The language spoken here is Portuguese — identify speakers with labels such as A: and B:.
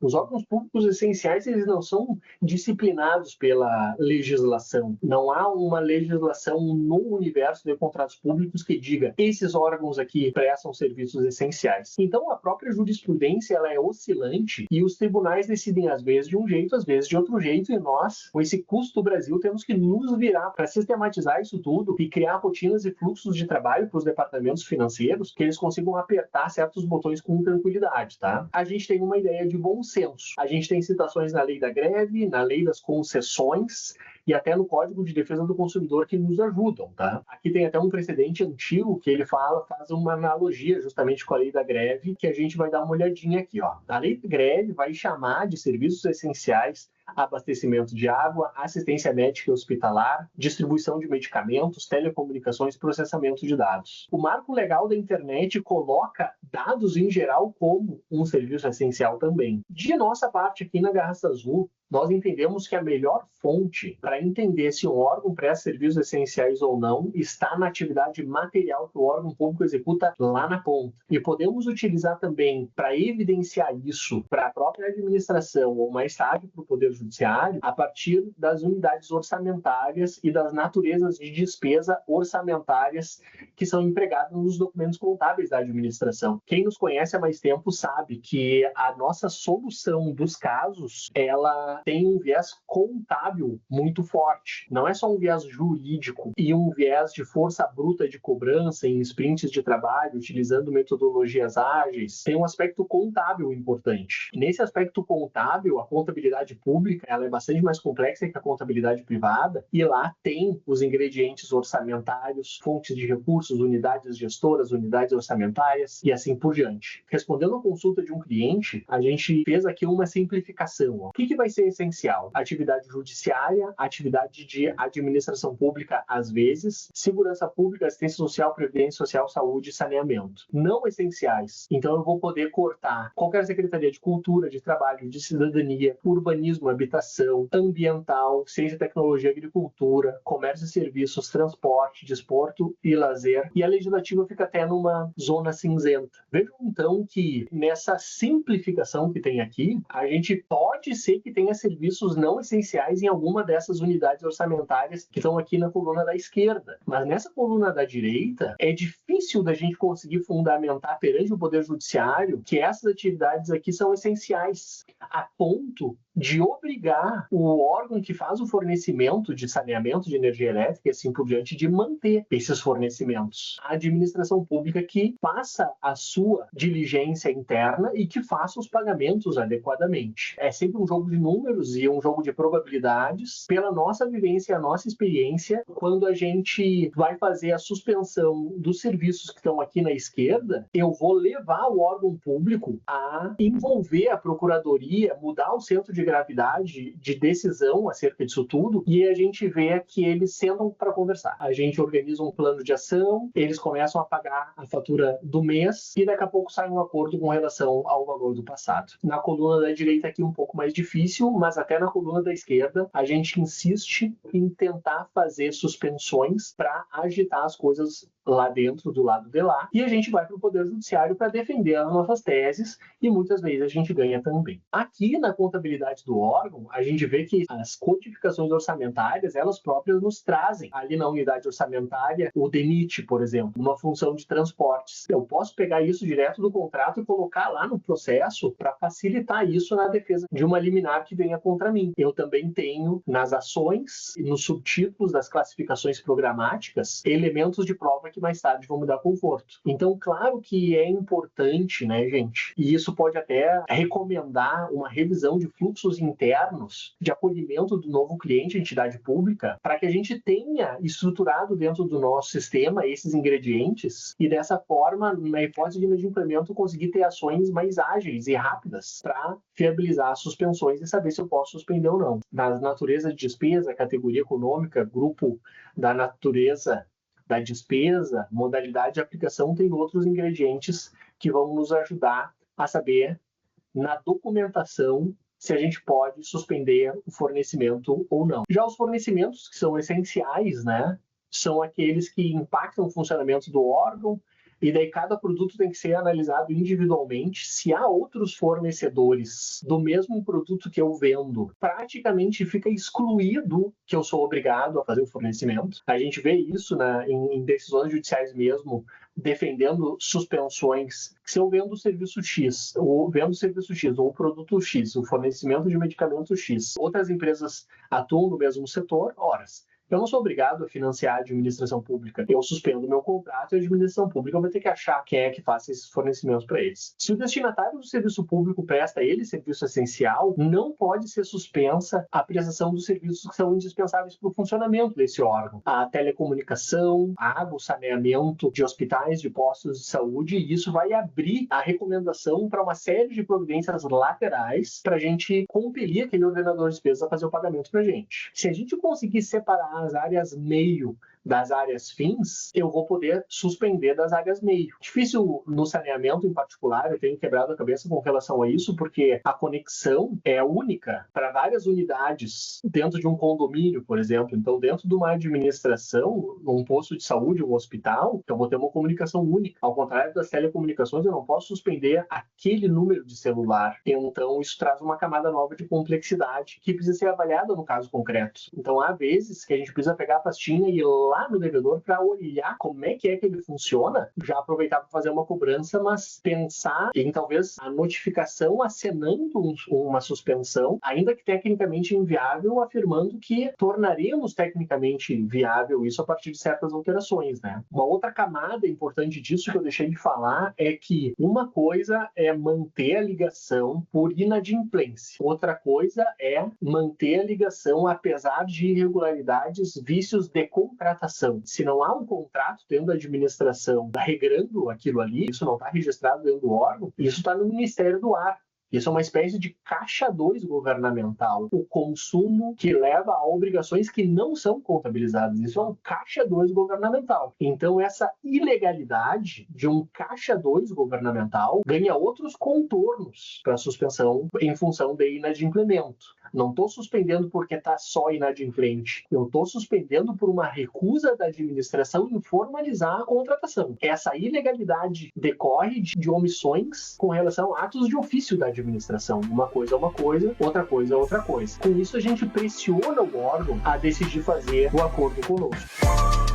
A: Os órgãos públicos essenciais, eles não são disciplinados pela legislação. Não há uma legislação no universo de contratos públicos que diga esses órgãos aqui prestam serviços essenciais. Então, a própria jurisprudência ela é oscilante e os tribunais decidem às vezes de um jeito, às vezes de outro jeito, e nós, com esse custo do Brasil, temos que nos virar para sistematizar isso tudo e criar rotinas e fluxos de trabalho para os departamentos financeiros que eles consigam apertar certos botões com tranquilidade, tá? A gente tem uma ideia de bom senso. A gente tem citações na lei da greve, na lei das concessões e até no Código de Defesa do Consumidor que nos ajudam, tá? Aqui tem até um precedente antigo que ele faz uma analogia justamente com a lei da greve, que a gente vai dar uma olhadinha aqui, ó. A lei da greve vai chamar de serviços essenciais abastecimento de água, assistência médica e hospitalar, distribuição de medicamentos, telecomunicações e processamento de dados. O marco legal da internet coloca dados em geral como um serviço essencial também. De nossa parte aqui na Garraça Azul, nós entendemos que a melhor fonte para entender se um órgão presta serviços essenciais ou não está na atividade material que o órgão público executa lá na ponta. E podemos utilizar também para evidenciar isso para a própria administração ou mais tarde para o Poder Judiciário a partir das unidades orçamentárias e das naturezas de despesa orçamentárias que são empregadas nos documentos contábeis da administração. Quem nos conhece há mais tempo sabe que a nossa solução dos casos, ela tem um viés contábil muito forte. Não é só um viés jurídico e um viés de força bruta de cobrança em sprints de trabalho, utilizando metodologias ágeis. Tem um aspecto contábil importante. Nesse aspecto contábil, a contabilidade pública ela é bastante mais complexa que a contabilidade privada e lá tem os ingredientes orçamentários, fontes de recursos, unidades gestoras, unidades orçamentárias e assim por diante. Respondendo à consulta de um cliente, a gente fez aqui uma simplificação. O que vai ser essencial? Atividade judiciária, atividade de administração pública às vezes, segurança pública, assistência social, previdência social, saúde e saneamento. Não essenciais. Então eu vou poder cortar qualquer secretaria de cultura, de trabalho, de cidadania, urbanismo, habitação, ambiental, ciência, tecnologia, agricultura, comércio e serviços, transporte, desporto e lazer. E a legislativa fica até numa zona cinzenta. Vejam então que nessa simplificação que tem aqui, a gente pode ser que tenha serviços não essenciais em alguma dessas unidades orçamentárias que estão aqui na coluna da esquerda. Mas nessa coluna da direita, é difícil da gente conseguir fundamentar perante o Poder Judiciário que essas atividades aqui são essenciais, a ponto de obrigar o órgão que faz o fornecimento de saneamento de energia elétrica e assim por diante, de manter esses fornecimentos. A administração pública que faça a sua diligência interna e que faça os pagamentos adequadamente. É sempre um jogo de números e um jogo de probabilidades. Pela nossa vivência e a nossa experiência, quando a gente vai fazer a suspensão dos serviços que estão aqui na esquerda, eu vou levar o órgão público a envolver a procuradoria, mudar o centro de gravidade de decisão acerca disso tudo, e a gente vê que eles sentam para conversar. A gente organiza um plano de ação, eles começam a pagar a fatura do mês e daqui a pouco sai um acordo com relação ao valor do passado. Na coluna da direita aqui um pouco mais difícil, mas até na coluna da esquerda a gente insiste em tentar fazer suspensões para agitar as coisas lá dentro, do lado de lá, e a gente vai para o Poder Judiciário para defender as nossas teses e muitas vezes a gente ganha também. Aqui na contabilidade do órgão, a gente vê que as codificações orçamentárias, elas próprias nos trazem ali na unidade orçamentária o DENIT, por exemplo, uma função de transportes. Eu posso pegar isso direto do contrato e colocar lá no processo para facilitar isso na defesa de uma liminar que venha contra mim. Eu também tenho nas ações e nos subtítulos das classificações programáticas elementos de prova que mais tarde vão me dar conforto. Então, claro que é importante, né, gente? E isso pode até recomendar uma revisão de fluxos internos de acolhimento do novo cliente, entidade pública, para que a gente tenha estruturado dentro do nosso sistema esses ingredientes e dessa forma, na hipótese de inadimplemento, conseguir ter ações mais ágeis e rápidas para fiabilizar as suspensões e saber se eu posso suspender ou não. Na natureza de despesa, categoria econômica, grupo da natureza da despesa, modalidade de aplicação, tem outros ingredientes que vão nos ajudar a saber na documentação se a gente pode suspender o fornecimento ou não. Já os fornecimentos que são essenciais, né, são aqueles que impactam o funcionamento do órgão, e daí cada produto tem que ser analisado individualmente. Se há outros fornecedores do mesmo produto que eu vendo, praticamente fica excluído que eu sou obrigado a fazer o fornecimento. A gente vê isso em decisões judiciais mesmo, defendendo suspensões. Se eu vendo o serviço X, ou o produto X, o fornecimento de medicamento X, outras empresas atuam no mesmo setor, horas. Eu não sou obrigado a financiar a administração pública. Eu suspendo meu contrato e a administração pública vai ter que achar quem é que faça esses fornecimentos para eles. Se o destinatário do serviço público presta a ele serviço essencial, não pode ser suspensa a prestação dos serviços que são indispensáveis para o funcionamento desse órgão. A telecomunicação, a água, o saneamento de hospitais, de postos de saúde, e isso vai abrir a recomendação para uma série de providências laterais para a gente compelir aquele ordenador de despesas a fazer o pagamento para a gente. Se a gente conseguir separar as áreas meio das áreas fins, eu vou poder suspender das áreas meio. Difícil no saneamento em particular, eu tenho quebrado a cabeça com relação a isso, porque a conexão é única para várias unidades dentro de um condomínio, por exemplo. Então, dentro de uma administração, um posto de saúde, um hospital, eu vou ter uma comunicação única. Ao contrário das telecomunicações, eu não posso suspender aquele número de celular. Então, isso traz uma camada nova de complexidade que precisa ser avaliada no caso concreto. Então, há vezes que a gente precisa pegar a pastinha e ir lá no devedor para olhar como é que ele funciona, já aproveitar para fazer uma cobrança, mas pensar em talvez a notificação acenando uma suspensão, ainda que tecnicamente inviável, afirmando que tornaremos tecnicamente viável isso a partir de certas alterações, né? Uma outra camada importante disso que eu deixei de falar é que uma coisa é manter a ligação por inadimplência, outra coisa é manter a ligação apesar de irregularidades, vícios de contratação. Se não há um contrato dentro da administração regrando aquilo ali, isso não está registrado dentro do órgão, isso está no Ministério do Ar. Isso é uma espécie de caixa 2 governamental. O consumo que leva a obrigações que não são contabilizadas. Isso é um caixa 2 governamental. Então, essa ilegalidade de um caixa 2 governamental ganha outros contornos para a suspensão em função de inadimplemento. Não estou suspendendo porque está só inadimplente. Eu estou suspendendo por uma recusa da administração em formalizar a contratação. Essa ilegalidade decorre de omissões com relação a atos de ofício da administração. Uma coisa é uma coisa, outra coisa é outra coisa. Com isso, a gente pressiona o órgão a decidir fazer o acordo conosco.